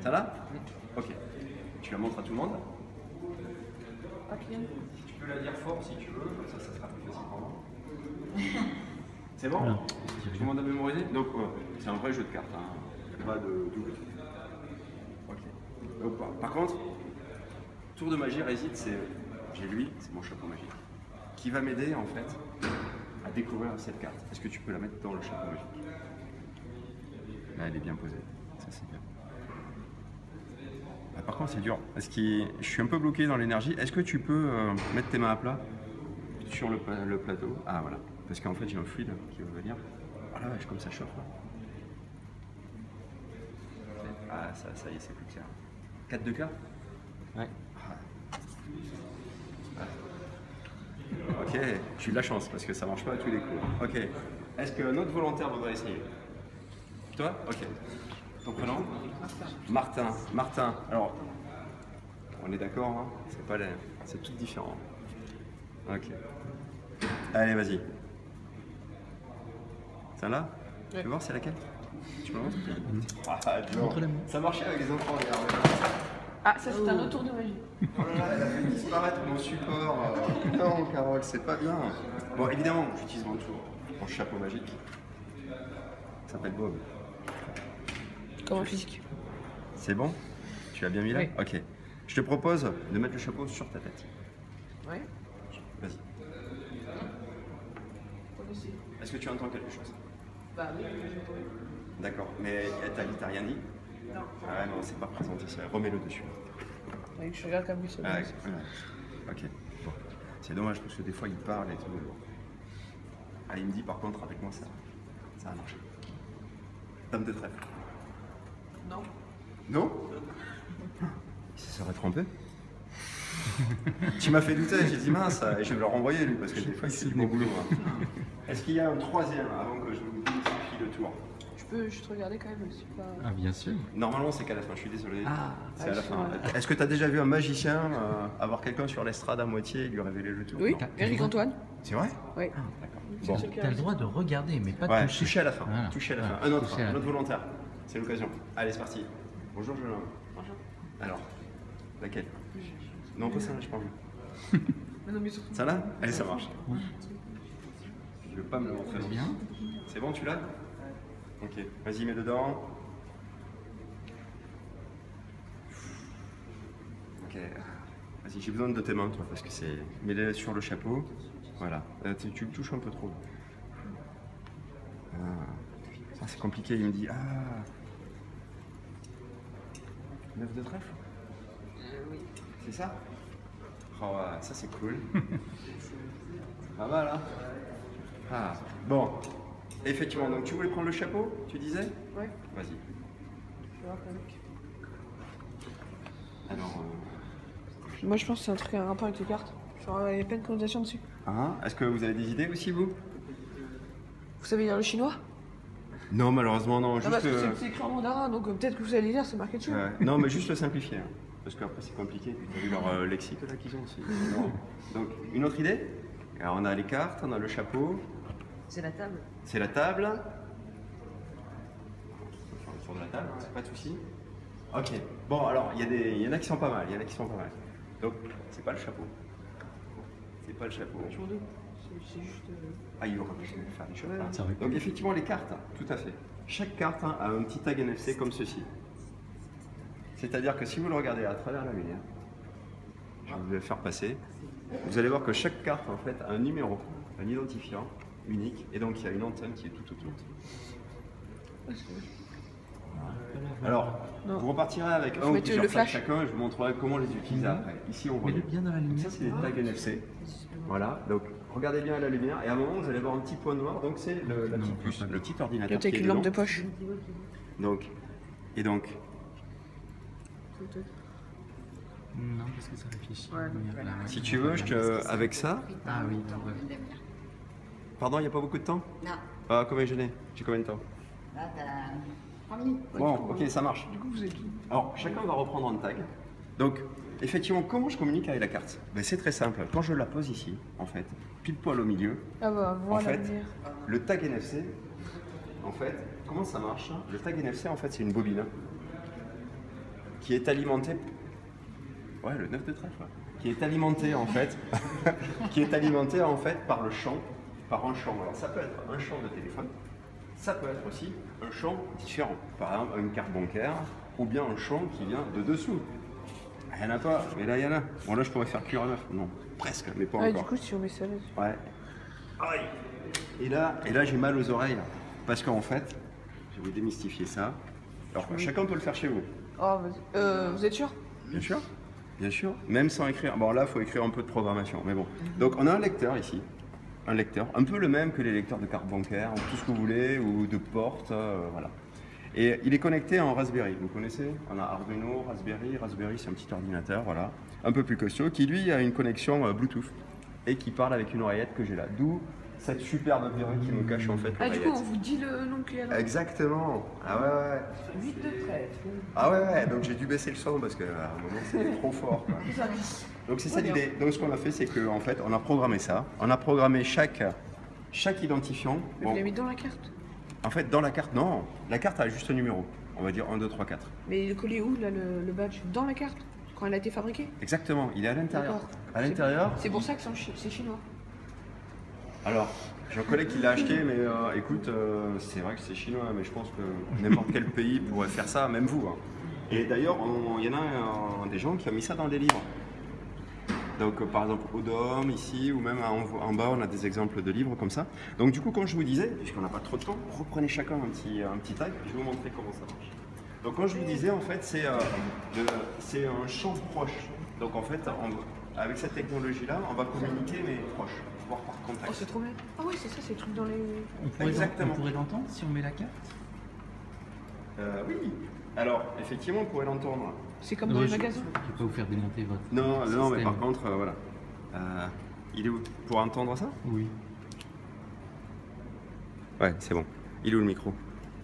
Ça là? Ok. Tu la montres à tout le monde? Ok. Tu peux la dire fort si tu veux, comme ça sera plus facile pour moi. C'est bon? Non. Tout le monde a mémorisé? Donc, c'est un vrai jeu de cartes, hein. Pas de double. Ok. Donc, par contre, tour de magie réside, j'ai lui, c'est mon chapeau magique, qui va m'aider en fait à découvrir cette carte. Est-ce que tu peux la mettre dans le chapeau magique? Là, elle est bien posée. Ça, c'est bien. Ah, par contre, c'est dur. Je suis un peu bloqué dans l'énergie. Est-ce que tu peux mettre tes mains à plat sur le plateau? Ah, voilà. Parce qu'en fait, j'ai un fluide qui va venir. Ah la vache, comme ça chauffe. Là. Ah, ça y est, c'est plus clair. 4 de cœur? Ouais. Ok, tu as de la chance parce que ça marche pas à tous les coups. Ok. Est-ce qu'un autre volontaire voudrait essayer? Toi? Ok. Ton prénom? Martin. Martin. Alors, on est d'accord, hein? C'est tout différent. Ok. Allez, vas-y. Celle-là? Tu veux voir c'est laquelle? Tu me montres? Ah, Montre-la. ça marchait avec les enfants, regarde. Ah, ça c'est un autre tour de magie. Oh là là, elle a fait disparaître mon support. Non, Carole, c'est pas bien. Bon, évidemment, j'utilise mon chapeau magique. Ça s'appelle Bob. Comme en physique. C'est bon? Tu l'as bien mis là? Oui. Ok. Je te propose de mettre le chapeau sur ta tête. Ouais. Vas-y. Est-ce que tu entends quelque chose? Bah oui, D'accord. Mais t'as rien dit? Non. Ah ouais, non, c'est pas présenté ça. Remets-le dessus. Je regarde comme ça. Ah, voilà. Ok. Bon. C'est dommage parce que des fois il parle et tout. Ah, il me dit par contre avec moi ça a marché. Dame de trèfle. Non. Non? Il se serait trompé? Tu m'as fait douter, j'ai dit mince, et je vais le renvoyer lui parce que des fois il fait du bon boulot. Hein. Est-ce qu'il y a un troisième avant que je vous défie le tour? Je peux juste regarder quand même, je suis pas... Ah, bien sûr. Normalement c'est qu'à la fin, je suis désolé. Ah, c'est à la fin. Est-ce que tu as déjà vu un magicien avoir quelqu'un sur l'estrade à moitié et lui révéler le tour? Oui, Non. Eric Antoine. C'est vrai? Oui. D'accord. Bon. Tu as le droit de regarder, mais pas de Ouais, toucher. toucher à la fin. Voilà. Toucher à la Voilà. fin. Un autre Toucher à la fin. volontaire. C'est l'occasion. Allez, c'est parti. Bonjour, jeune homme. Bonjour. Alors, laquelle? Non, pas celle-là, je parle. Mais non, mais surtout... Ça là? Allez, ça marche. Je veux pas me le montrer. Bien. C'est bon, tu l'as? Ok, vas-y, mets dedans. Ok, vas-y, j'ai besoin de tes mains, toi, parce que c'est... Mets-les sur le chapeau. Voilà, tu le touches un peu trop. Ah. Ça, c'est compliqué, il me dit... Ah 9 de trèfle? Oui. C'est ça? Oh, ouais, ça c'est cool. Pas mal, hein? Ah, bon. Effectivement, donc tu voulais prendre le chapeau, tu disais? Ouais. Vas-y. Je vais voir quand même. Alors, Moi je pense que c'est un truc à rapport avec les cartes. Genre il y a plein de connotations dessus. est-ce que vous avez des idées aussi, vous? Vous savez lire le chinois? Non, malheureusement, non. Non, Juste, parce que c'est écrit en mandarin, donc peut-être que vous allez lire, c'est marqué dessus. non, mais juste le simplifier. Hein, parce qu'après, c'est compliqué. Tu as vu leur lexique là qu'ils ont aussi. Non. Donc, une autre idée? Alors, on a les cartes, on a le chapeau. C'est la table. C'est la table. On peut faire le tour de la table, hein, pas de souci. Ok. Bon, alors, il y en a qui sont pas mal. Donc, c'est pas le chapeau. C'est pas le chapeau. C'est juste... Ah, il aura pu faire des choses. Ouais. Ça aurait pu. Donc, effectivement, les cartes, tout à fait. Chaque carte a un petit tag NFC comme ceci. C'est-à-dire que si vous le regardez à travers la lumière, je vais le faire passer, vous allez voir que chaque carte, en fait, a un numéro, un identifiant unique, et donc il y a une antenne qui est tout autour. Alors, Non. vous repartirez avec Faut un ou mettre plusieurs le tags flash. chacun et je vous montrerai comment les utiliser après. Ici, on voit. Mets-le bien dans la Donc lumière. ça, c'est des tags NFC. Voilà, donc regardez bien à la lumière et à un moment, vous allez voir un petit point noir, donc c'est la petite puce, le petit ordinateur. Peut-être avec qui est une lampe de dedans. poche. Donc, et donc, Non, parce que ça réfléchit. Ouais. Voilà, ouais. si tu veux, avec ça, Ah oui, ouais. pardon, il n'y a pas beaucoup de temps? Non. Ah, combien j'ai combien de temps? Là, t'as 3 minutes. Bon, ok, ça marche. Du coup, vous êtes qui? Alors, chacun va reprendre un tag. Donc, effectivement, comment je communique avec la carte? Ben, c'est très simple. Quand je la pose ici, en fait, pile poil au milieu, Ah bah, en voilà. fait, le tag NFC, en fait, comment ça marche? Le tag NFC, en fait, c'est une bobine. qui est alimenté. Ouais, le 9 de trèfle. Ouais. Qui est alimenté en fait, qui est alimenté en fait par le champ, par un champ. Alors ça peut être un champ de téléphone, ça peut être aussi un champ différent. Par exemple, une carte bancaire ou bien un champ qui vient de dessous. Il n'y en a pas, mais là il y en a. Bon là je pourrais faire cuire un œuf. Non, presque, mais pas Ouais, encore. du coup, si on met ça là-dessus. Ouais. Aïe. Et là j'ai mal aux oreilles. Parce qu'en fait, je vais vous démystifier ça. Alors chacun peut le faire chez vous. Oh, vas-y. Vous êtes sûr? Bien sûr. Bien sûr. Même sans écrire. Bon là il faut écrire un peu de programmation. Mais bon. Donc on a un lecteur ici. Un lecteur. Un peu le même que les lecteurs de cartes bancaires, ou tout ce que vous voulez, ou de portes. Voilà. Et il est connecté en Raspberry. Vous connaissez? On a Arduino, Raspberry. Raspberry c'est un petit ordinateur. Voilà. Un peu plus costaud. Qui lui a une connexion Bluetooth. Et qui parle avec une oreillette que j'ai là. D'où cette superbe perruque qui me cache en fait Ah, du l'oreillette. coup, on vous dit le nom qu'il y a là. Exactement. Ah ouais, ouais. 8 de trèfle. Ah ouais, ouais. Donc j'ai dû baisser le son parce qu'à un moment c'était trop fort. Quoi. Donc c'est ça l'idée. Donc ce qu'on a fait, c'est qu'en fait, on a programmé ça. On a programmé chaque identifiant. Mais vous l'avez mis dans la carte. En fait, dans la carte, non. La carte a juste un numéro. On va dire 1, 2, 3, 4. Mais il est collé où, là, le badge? Dans la carte? Quand elle a été fabriquée? Exactement. Il est à l'intérieur. D'accord. À l'intérieur. C'est pour ça que c'est chinois. Alors, j'ai un collègue qui l'a acheté, mais écoute, c'est vrai que c'est chinois, mais je pense que n'importe quel pays pourrait faire ça, même vous. Hein. Et d'ailleurs, il y en a des gens qui ont mis ça dans des livres. Donc, par exemple, au DOM, ici, ou même en bas, on a des exemples de livres comme ça. Donc, du coup, comme je vous disais, puisqu'on n'a pas trop de temps, reprenez chacun un petit tag, puis je vais vous montrer comment ça marche. Donc, comme je vous disais, en fait, c'est un champ proche. Donc, en fait, avec cette technologie-là, on va communiquer, mais proche, voire par contact. Oh, c'est trop bien. Ah oui, c'est ça, c'est le truc dans les... Exactement. On pourrait l'entendre si on met la carte? Oui. Alors, effectivement, on pourrait l'entendre. C'est comme dans les magasins. Je ne vais pas vous faire démonter votre Non, non, mais système. par contre, voilà. Il est où? Pour entendre ça? Oui. Ouais, c'est bon. Il est où le micro?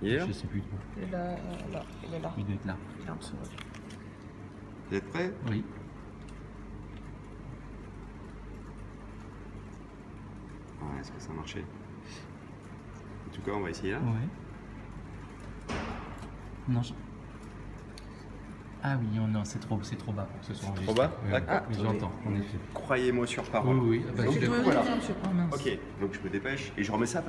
Il est là? Je sais plus trop. Il est là, là. Il est là. Il doit être là. Il est en dessous. Vous êtes prêts? Oui. Est-ce que ça a marché? En tout cas, on va essayer là. Ouais. Non, Ah oui, non, c'est trop bas pour que ce soit enregistré. Trop bas? Ouais, D'accord. mais j'entends, en effet. Croyez-moi sur parole. Oui, oui. Ah bah, Donc, je du l'ai- coup, voilà. Oh, mince. Ok, donc je me dépêche et je remets ça parce